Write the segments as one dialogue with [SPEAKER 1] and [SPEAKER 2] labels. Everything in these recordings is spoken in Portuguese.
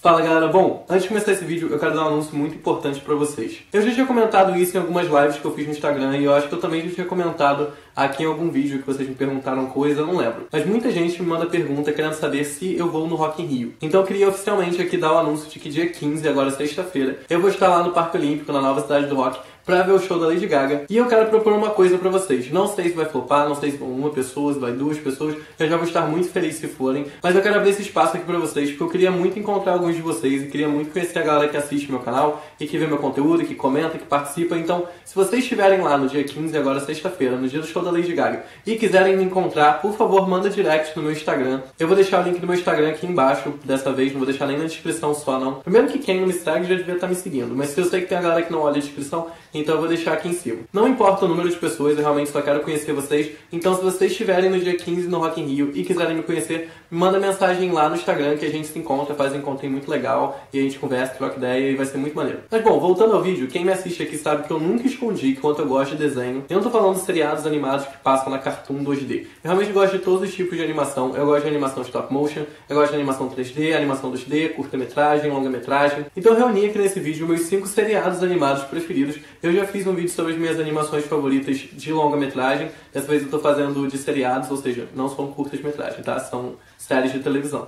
[SPEAKER 1] Fala galera, bom, antes de começar esse vídeo eu quero dar um anúncio muito importante pra vocês. Eu já tinha comentado isso em algumas lives que eu fiz no Instagram e eu acho que eu também já tinha comentado aqui em algum vídeo que vocês me perguntaram coisa, eu não lembro. Mas muita gente me manda pergunta querendo saber se eu vou no Rock in Rio. Então eu queria oficialmente aqui dar o anúncio de que dia 15, agora sexta-feira, eu vou estar lá no Parque Olímpico, na nova cidade do rock, pra ver o show da Lady Gaga. E eu quero propor uma coisa pra vocês. Não sei se vai flopar, não sei se vai uma pessoa, se vai duas pessoas. Eu já vou estar muito feliz se forem. Mas eu quero abrir esse espaço aqui pra vocês, porque eu queria muito encontrar alguns de vocês e queria muito conhecer a galera que assiste meu canal e que vê meu conteúdo, que comenta, que participa. Então, se vocês estiverem lá no dia 15, agora sexta-feira, no dia do show da Lady Gaga, e quiserem me encontrar, por favor, manda direct no meu Instagram. Eu vou deixar o link do meu Instagram aqui embaixo, dessa vez, não vou deixar nem na descrição só, não. Primeiro que quem não me segue já devia estar me seguindo, mas se eu sei que tem a galera que não olha a descrição, então eu vou deixar aqui em cima. Não importa o número de pessoas, eu realmente só quero conhecer vocês. Então se vocês estiverem no dia 15 no Rock in Rio e quiserem me conhecer, me manda mensagem lá no Instagram que a gente se encontra, faz um encontro muito legal e a gente conversa, troca ideia e vai ser muito maneiro. Mas bom, voltando ao vídeo, quem me assiste aqui sabe que eu nunca escondi quanto eu gosto de desenho. Eu não tô falando de seriados animados que passam na Cartoon 2D. Eu realmente gosto de todos os tipos de animação. Eu gosto de animação stop motion, eu gosto de animação 3D, animação 2D, curta-metragem, longa-metragem. Então eu reuni aqui nesse vídeo meus 5 seriados animados preferidos. Eu já fiz um vídeo sobre as minhas animações favoritas de longa-metragem. Dessa vez eu tô fazendo de seriados, ou seja, não são curtas-metragem, tá? São séries de televisão.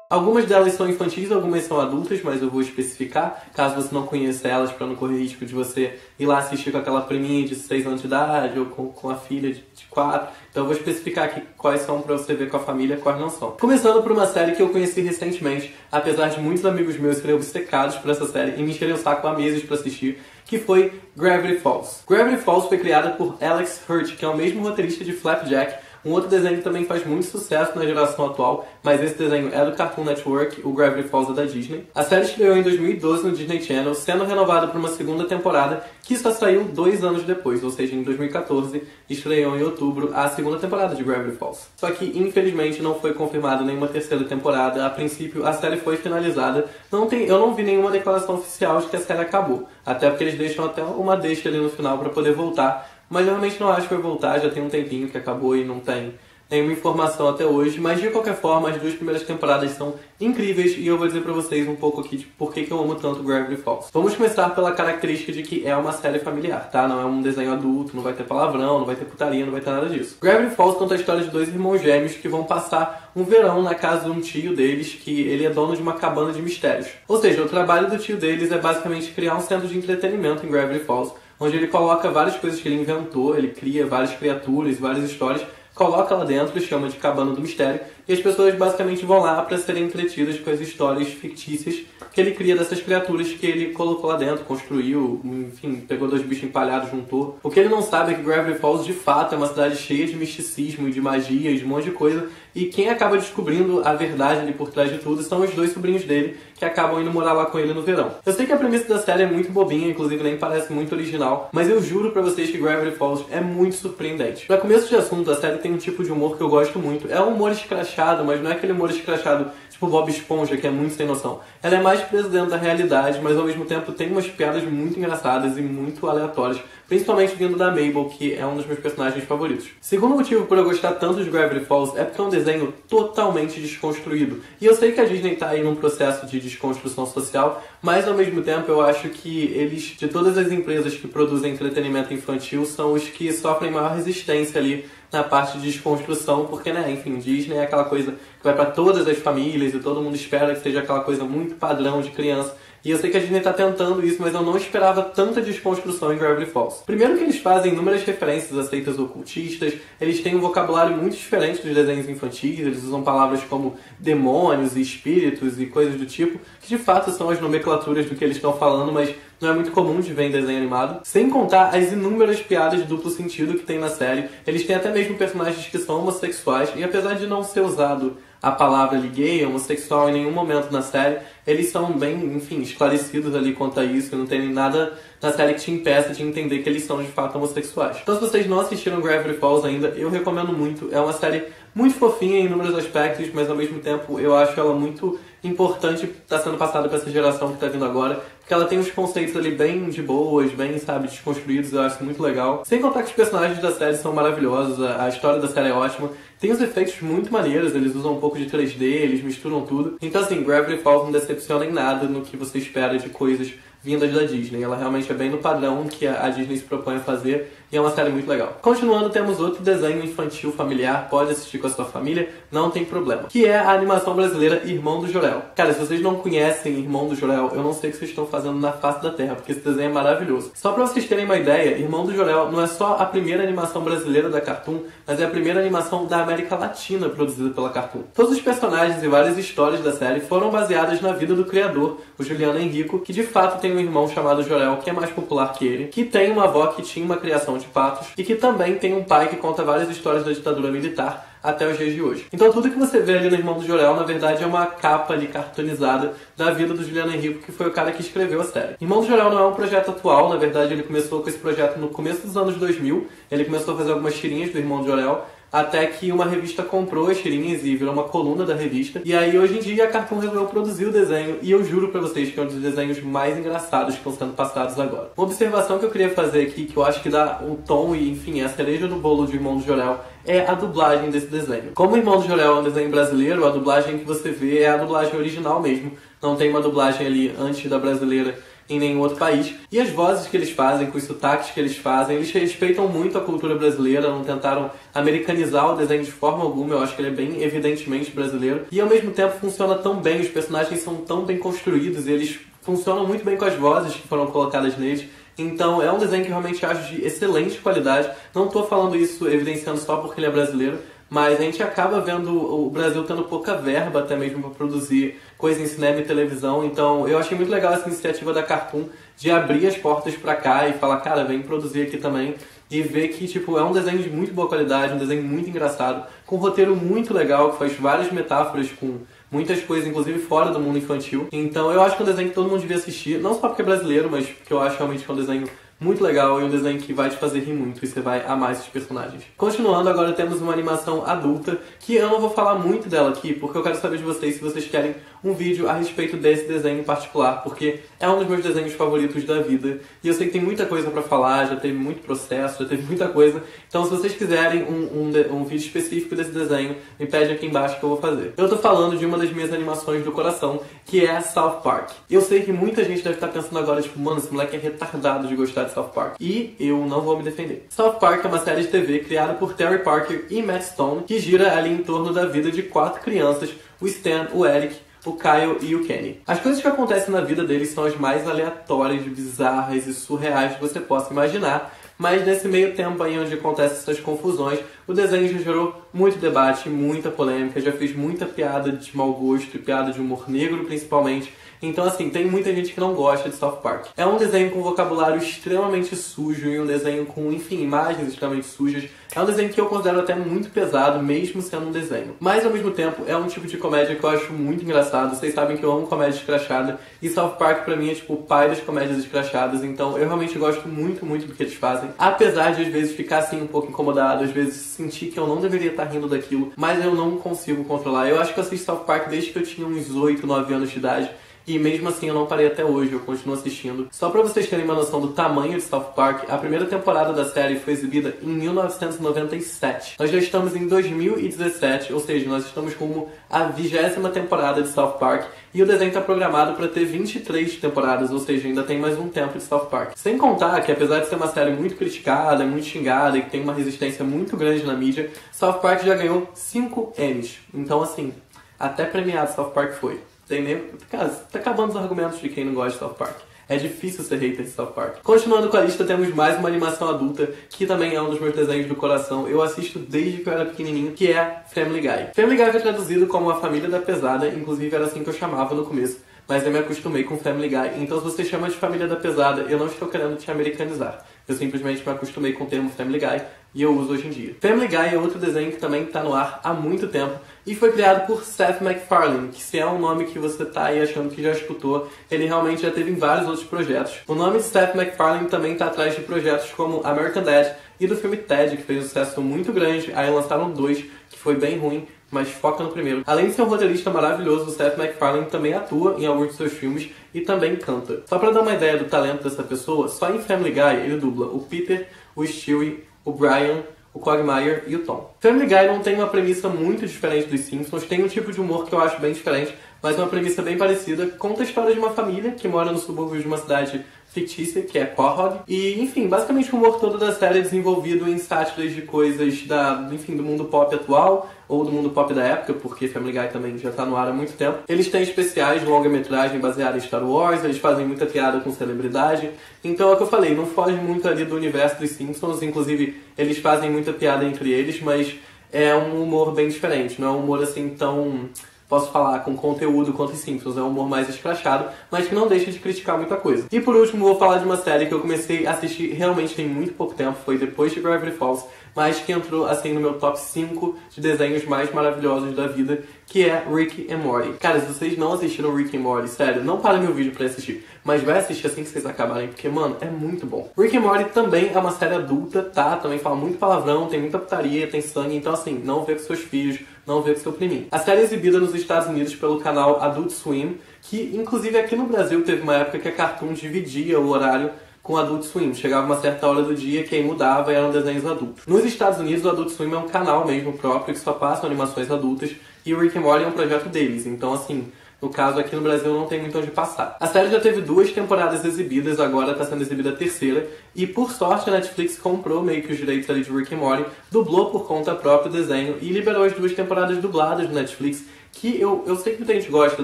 [SPEAKER 1] Algumas delas são infantis, algumas são adultas, mas eu vou especificar, caso você não conheça elas, para não correr risco de você ir lá assistir com aquela priminha de 6 anos de idade, ou com a filha de 4. Então eu vou especificar aqui quais são para você ver com a família e quais não são. Começando por uma série que eu conheci recentemente, apesar de muitos amigos meus serem obcecados por essa série e me encherem o saco há meses para assistir, que foi Gravity Falls. Gravity Falls foi criada por Alex Hurt, que é o mesmo roteirista de Flapjack, um outro desenho que também faz muito sucesso na geração atual, mas esse desenho é do Cartoon Network, o Gravity Falls é da Disney. A série estreou em 2012 no Disney Channel, sendo renovada por uma segunda temporada, que só saiu 2 anos depois, ou seja, em 2014, estreou em outubro a segunda temporada de Gravity Falls. Só que, infelizmente, não foi confirmada nenhuma terceira temporada. A princípio, a série foi finalizada. Eu não vi nenhuma declaração oficial de que a série acabou, até porque eles deixam até uma deixa ali no final para poder voltar. Mas eu realmente não acho que vai voltar, já tem um tempinho que acabou e não tem nenhuma informação até hoje. Mas de qualquer forma, as 2 primeiras temporadas são incríveis e eu vou dizer pra vocês um pouco aqui de por que eu amo tanto Gravity Falls. Vamos começar pela característica de que é uma série familiar, tá? Não é um desenho adulto, não vai ter palavrão, não vai ter putaria, não vai ter nada disso. Gravity Falls conta a história de 2 irmãos gêmeos que vão passar um verão na casa de um tio deles, que ele é dono de uma cabana de mistérios. Ou seja, o trabalho do tio deles é basicamente criar um centro de entretenimento em Gravity Falls, onde ele coloca várias coisas que ele inventou, ele cria várias criaturas, várias histórias, coloca lá dentro, chama de Cabana do Mistério, e as pessoas basicamente vão lá para serem entretidas com as histórias fictícias que ele cria dessas criaturas que ele colocou lá dentro, construiu, enfim, pegou 2 bichos empalhados, juntou. O que ele não sabe é que Gravity Falls de fato é uma cidade cheia de misticismo e de magia e de um monte de coisa, e quem acaba descobrindo a verdade ali por trás de tudo são os 2 sobrinhos dele, que acabam indo morar lá com ele no verão. Eu sei que a premissa da série é muito bobinha, inclusive nem parece muito original, mas eu juro pra vocês que Gravity Falls é muito surpreendente. Pra começo de assunto, a série tem um tipo de humor que eu gosto muito. É um humor escrachado, mas não é aquele humor escrachado tipo Bob Esponja, que é muito sem noção. Ela é mais presa dentro da realidade, mas ao mesmo tempo tem umas piadas muito engraçadas e muito aleatórias, principalmente vindo da Mabel, que é um dos meus personagens favoritos. Segundo motivo por eu gostar tanto de Gravity Falls é porque é um desenho totalmente desconstruído. E eu sei que a Disney tá aí num processo de desconstrução social, mas ao mesmo tempo eu acho que eles, de todas as empresas que produzem entretenimento infantil, são os que sofrem maior resistência ali na parte de desconstrução, porque, né, enfim, Disney é aquela coisa que vai pra todas as famílias e todo mundo espera que seja aquela coisa muito padrão de criança. E eu sei que a Disney tá tentando isso, mas eu não esperava tanta desconstrução em Gravity Falls. Primeiro que eles fazem inúmeras referências a seitas ocultistas, eles têm um vocabulário muito diferente dos desenhos infantis, eles usam palavras como demônios e espíritos e coisas do tipo, que de fato são as nomenclaturas do que eles estão falando, mas não é muito comum de ver em desenho animado. Sem contar as inúmeras piadas de duplo sentido que tem na série. Eles têm até mesmo personagens que são homossexuais, e apesar de não ser usado a palavra gay, homossexual em nenhum momento na série, eles são bem, enfim, esclarecidos ali quanto a isso, não tem nada na série que te impeça de entender que eles são de fato homossexuais. Então se vocês não assistiram Gravity Falls ainda, eu recomendo muito. É uma série muito fofinha em inúmeros aspectos, mas ao mesmo tempo eu acho ela muito importante estar sendo passada para essa geração que está vindo agora, porque ela tem uns conceitos ali bem de boas, bem, sabe, desconstruídos, eu acho muito legal. Sem contar que os personagens da série são maravilhosos, a história da série é ótima. Tem uns efeitos muito maneiros, eles usam um pouco de 3D, eles misturam tudo. Então assim, Gravity Falls não decepciona em nada no que você espera de coisas vindas da Disney. Ela realmente é bem no padrão que a Disney se propõe a fazer e é uma série muito legal. Continuando, temos outro desenho infantil familiar, pode assistir com a sua família, não tem problema. Que é a animação brasileira Irmão do Jorel. Cara, se vocês não conhecem Irmão do Jorel, eu não sei o que vocês estão fazendo na face da terra, porque esse desenho é maravilhoso. Só pra vocês terem uma ideia, Irmão do Jorel não é só a primeira animação brasileira da Cartoon, mas é a primeira animação da América Latina produzida pela Cartoon. Todos os personagens e várias histórias da série foram baseadas na vida do criador, o Juliano Henrico, que de fato tem um irmão chamado Jorel, que é mais popular que ele, que tem uma avó que tinha uma criação de patos e que também tem um pai que conta várias histórias da ditadura militar até os dias de hoje. Então tudo que você vê ali no Irmão do Jorel, na verdade, é uma capa ali cartoonizada da vida do Juliano Henrico, que foi o cara que escreveu a série. Irmão do Jorel não é um projeto atual, na verdade ele começou com esse projeto no começo dos anos 2000, ele começou a fazer algumas tirinhas do Irmão do Jorel, até que uma revista comprou as tirinhas e virou uma coluna da revista. E aí, hoje em dia, a Cartoon resolveu produzir o desenho. E eu juro pra vocês que é um dos desenhos mais engraçados que estão sendo passados agora. Uma observação que eu queria fazer aqui, que eu acho que dá o tom e, enfim, a cereja do bolo de Irmão do Jorel, é a dublagem desse desenho. Como o Irmão do Jorel é um desenho brasileiro, a dublagem que você vê é a dublagem original mesmo. Não tem uma dublagem ali antes da brasileira em nenhum outro país. E as vozes que eles fazem, com os sotaques que eles fazem, eles respeitam muito a cultura brasileira, não tentaram americanizar o desenho de forma alguma, eu acho que ele é bem evidentemente brasileiro. E ao mesmo tempo funciona tão bem, os personagens são tão bem construídos, eles funcionam muito bem com as vozes que foram colocadas neles. Então é um desenho que eu realmente acho de excelente qualidade. Não estou falando isso evidenciando só porque ele é brasileiro, mas a gente acaba vendo o Brasil tendo pouca verba até mesmo para produzir coisa em cinema e televisão. Então eu achei muito legal essa iniciativa da Cartoon de abrir as portas para cá e falar, cara, vem produzir aqui também. E ver que, tipo, é um desenho de muito boa qualidade, um desenho muito engraçado, com um roteiro muito legal, que faz várias metáforas com muitas coisas, inclusive fora do mundo infantil. Então eu acho que é um desenho que todo mundo devia assistir, não só porque é brasileiro, mas porque eu acho realmente que é um desenho muito legal e um desenho que vai te fazer rir muito e você vai amar esses personagens. Continuando, agora temos uma animação adulta, que eu não vou falar muito dela aqui, porque eu quero saber de vocês se vocês querem um vídeo a respeito desse desenho em particular, porque é um dos meus desenhos favoritos da vida, e eu sei que tem muita coisa pra falar, já teve muito processo, já teve muita coisa, então se vocês quiserem um vídeo específico desse desenho, me pede aqui embaixo que eu vou fazer. Eu tô falando de uma das minhas animações do coração, que é South Park. Eu sei que muita gente deve estar pensando agora, tipo, mano, esse moleque é retardado de gostar de South Park. E eu não vou me defender. South Park é uma série de TV criada por Terry Parker e Matt Stone, que gira ali em torno da vida de 4 crianças, o Stan, o Eric, o Kyle e o Kenny. As coisas que acontecem na vida deles são as mais aleatórias, bizarras e surreais que você possa imaginar, mas nesse meio tempo aí onde acontecem essas confusões, o desenho já gerou muito debate, muita polêmica, já fez muita piada de mau gosto e piada de humor negro principalmente. Então assim, tem muita gente que não gosta de South Park. É um desenho com vocabulário extremamente sujo e um desenho com, enfim, imagens extremamente sujas. É um desenho que eu considero até muito pesado, mesmo sendo um desenho. Mas ao mesmo tempo, é um tipo de comédia que eu acho muito engraçado. Vocês sabem que eu amo comédia escrachada. E South Park pra mim é tipo o pai das comédias escrachadas. Então eu realmente gosto muito, muito do que eles fazem. Apesar de às vezes ficar assim um pouco incomodado, às vezes sentir que eu não deveria estar rindo daquilo, mas eu não consigo controlar. Eu acho que eu assisto South Park desde que eu tinha uns 8, 9 anos de idade. E mesmo assim eu não parei até hoje, eu continuo assistindo. Só pra vocês terem uma noção do tamanho de South Park, a primeira temporada da série foi exibida em 1997. Nós já estamos em 2017, ou seja, nós estamos como a 20ª temporada de South Park. E o desenho está programado para ter 23 temporadas, ou seja, ainda tem mais um tempo de South Park. Sem contar que, apesar de ser uma série muito criticada, muito xingada e que tem uma resistência muito grande na mídia, South Park já ganhou 5 Emmys. Então assim, até premiado South Park foi. Tem nem... Cara, tá acabando os argumentos de quem não gosta de South Park. É difícil ser hater de South Park. Continuando com a lista, temos mais uma animação adulta, que também é um dos meus desenhos do coração. Eu assisto desde que eu era pequenininho, que é Family Guy. Family Guy foi traduzido como A Família da Pesada, inclusive era assim que eu chamava no começo. Mas eu me acostumei com Family Guy. Então se você chama de Família da Pesada, eu não estou querendo te americanizar. Eu simplesmente me acostumei com o termo Family Guy e eu uso hoje em dia. Family Guy é outro desenho que também está no ar há muito tempo e foi criado por Seth MacFarlane, que se é um nome que você tá aí achando que já escutou, ele realmente já teve em vários outros projetos. O nome de Seth MacFarlane também está atrás de projetos como American Dad e do filme Ted, que fez um sucesso muito grande, aí lançaram 2, que foi bem ruim, mas foca no primeiro. Além de ser um roteirista maravilhoso, o Seth MacFarlane também atua em alguns de seus filmes e também canta. Só pra dar uma ideia do talento dessa pessoa, só em Family Guy ele dubla o Peter, o Stewie, o Brian, o Quagmire e o Tom. Family Guy não tem uma premissa muito diferente dos Simpsons, tem um tipo de humor que eu acho bem diferente, mas uma premissa bem parecida. Conta a história de uma família que mora no subúrbio de uma cidade fictícia, que é Quahog. E, enfim, basicamente o humor todo da série é desenvolvido em sátiras de coisas do mundo pop atual, ou do mundo pop da época, porque Family Guy também já tá no ar há muito tempo. Eles têm especiais de longa-metragem baseados em Star Wars, eles fazem muita piada com celebridade. Então é o que eu falei, não foge muito ali do universo dos Simpsons, inclusive eles fazem muita piada entre eles, mas é um humor bem diferente, não é um humor assim tão... posso falar com conteúdo quanto os Simpsons, é um humor mais escrachado, mas que não deixa de criticar muita coisa. E por último, vou falar de uma série que eu comecei a assistir realmente tem muito pouco tempo, foi depois de Gravity Falls, mas que entrou assim no meu top 5 de desenhos mais maravilhosos da vida, que é Rick and Morty. Cara, se vocês não assistiram Rick and Morty, sério, não parem meu vídeo pra assistir, mas vai assistir assim que vocês acabarem, porque, mano, é muito bom. Rick and Morty também é uma série adulta, tá? Também fala muito palavrão, tem muita putaria, tem sangue, então assim, não vê com seus filhos, não vê com seu priminho. A série é exibida nos Estados Unidos pelo canal Adult Swim, que inclusive aqui no Brasil teve uma época que a Cartoon dividia o horário com o Adult Swim. Chegava uma certa hora do dia que aí mudava e eram desenhos adultos. Nos Estados Unidos, o Adult Swim é um canal mesmo próprio que só passa animações adultas e o Rick and Morty é um projeto deles. Então, assim, no caso aqui no Brasil não tem muito onde passar. A série já teve 2 temporadas exibidas, agora está sendo exibida a 3ª. E por sorte a Netflix comprou meio que os direitos ali de Rick and Morty, dublou por conta própria o desenho e liberou as 2 temporadas dubladas do Netflix. Que eu sei que muita gente gosta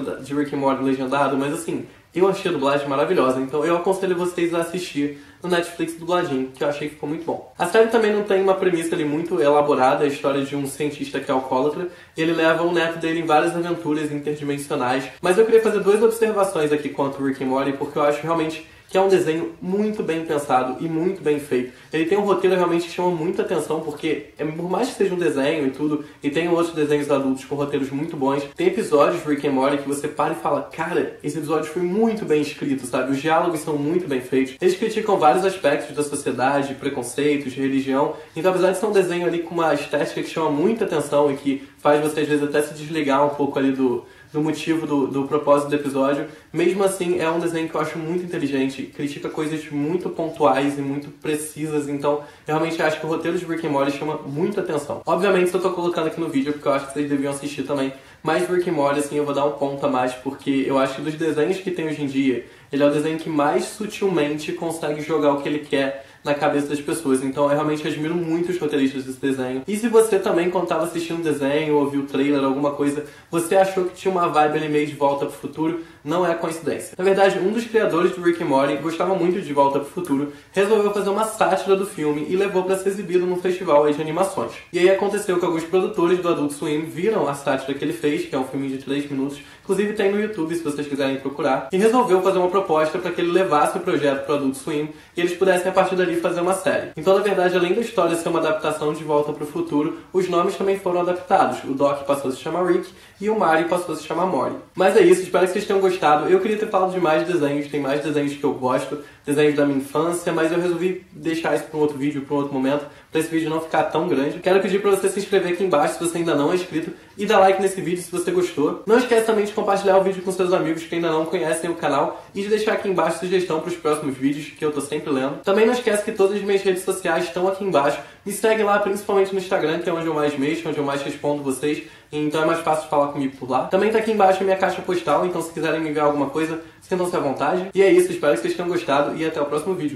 [SPEAKER 1] de Rick and Morty legendado, mas assim, eu achei a dublagem maravilhosa, então eu aconselho vocês a assistir no Netflix dubladinho, que eu achei que ficou muito bom. A série também não tem uma premissa ali muito elaborada, a história de um cientista que é alcoólatra, e ele leva o neto dele em várias aventuras interdimensionais, mas eu queria fazer 2 observações aqui quanto ao Rick and Morty, porque eu acho realmente que é um desenho muito bem pensado e muito bem feito. Ele tem um roteiro realmente que chama muita atenção, porque por mais que seja um desenho e tudo, e tem outros desenhos adultos com roteiros muito bons, tem episódios de Rick and Morty que você para e fala, cara, esse episódio foi muito bem escrito, sabe? Os diálogos são muito bem feitos. Eles criticam vários aspectos da sociedade, preconceitos, de religião, então apesar de ser um desenho ali com uma estética que chama muita atenção e que faz você às vezes até se desligar um pouco ali do motivo do propósito do episódio, mesmo assim é um desenho que eu acho muito inteligente, critica coisas muito pontuais e muito precisas, então realmente acho que o roteiro de Rick and Morty chama muita atenção. Obviamente eu tô colocando aqui no vídeo porque eu acho que vocês deviam assistir também, mas Rick and Morty assim eu vou dar um ponto a mais porque eu acho que dos desenhos que tem hoje em dia, ele é o desenho que mais sutilmente consegue jogar o que ele quer na cabeça das pessoas. Então eu realmente admiro muito os roteiristas desse desenho. E se você também, quando estava assistindo o desenho, ou viu o trailer, alguma coisa, você achou que tinha uma vibe ali meio de Volta pro Futuro, não é coincidência. Na verdade, um dos criadores do Rick and Morty gostava muito de Volta pro Futuro, resolveu fazer uma sátira do filme e levou para ser exibido num festival aí de animações. E aí aconteceu que alguns produtores do Adult Swim viram a sátira que ele fez, que é um filme de 3 minutos, inclusive tem no YouTube se vocês quiserem procurar, e resolveu fazer uma proposta para que ele levasse o projeto para o Adult Swim e eles pudessem a partir dali fazer uma série. Então, na verdade, além da história ser uma adaptação de Volta pro Futuro, os nomes também foram adaptados. O Doc passou a se chamar Rick e o Marty passou a se chamar Morty. Mas é isso, espero que vocês tenham gostado. Eu queria ter falado de mais desenhos, tem mais desenhos que eu gosto, desenhos da minha infância, mas eu resolvi deixar isso para um outro vídeo, para um outro momento, para esse vídeo não ficar tão grande. Quero pedir para você se inscrever aqui embaixo se você ainda não é inscrito e dar like nesse vídeo se você gostou. Não esquece também de compartilhar o vídeo com seus amigos que ainda não conhecem o canal e de deixar aqui embaixo sugestão para os próximos vídeos, que eu tô sempre lendo. Também não esquece que todas as minhas redes sociais estão aqui embaixo. Me segue lá, principalmente no Instagram, que é onde eu mais mexo, onde eu mais respondo vocês. Então é mais fácil falar comigo por lá. Também tá aqui embaixo a minha caixa postal, então se quiserem me enviar alguma coisa, sintam-se à vontade. E é isso, espero que vocês tenham gostado e até o próximo vídeo.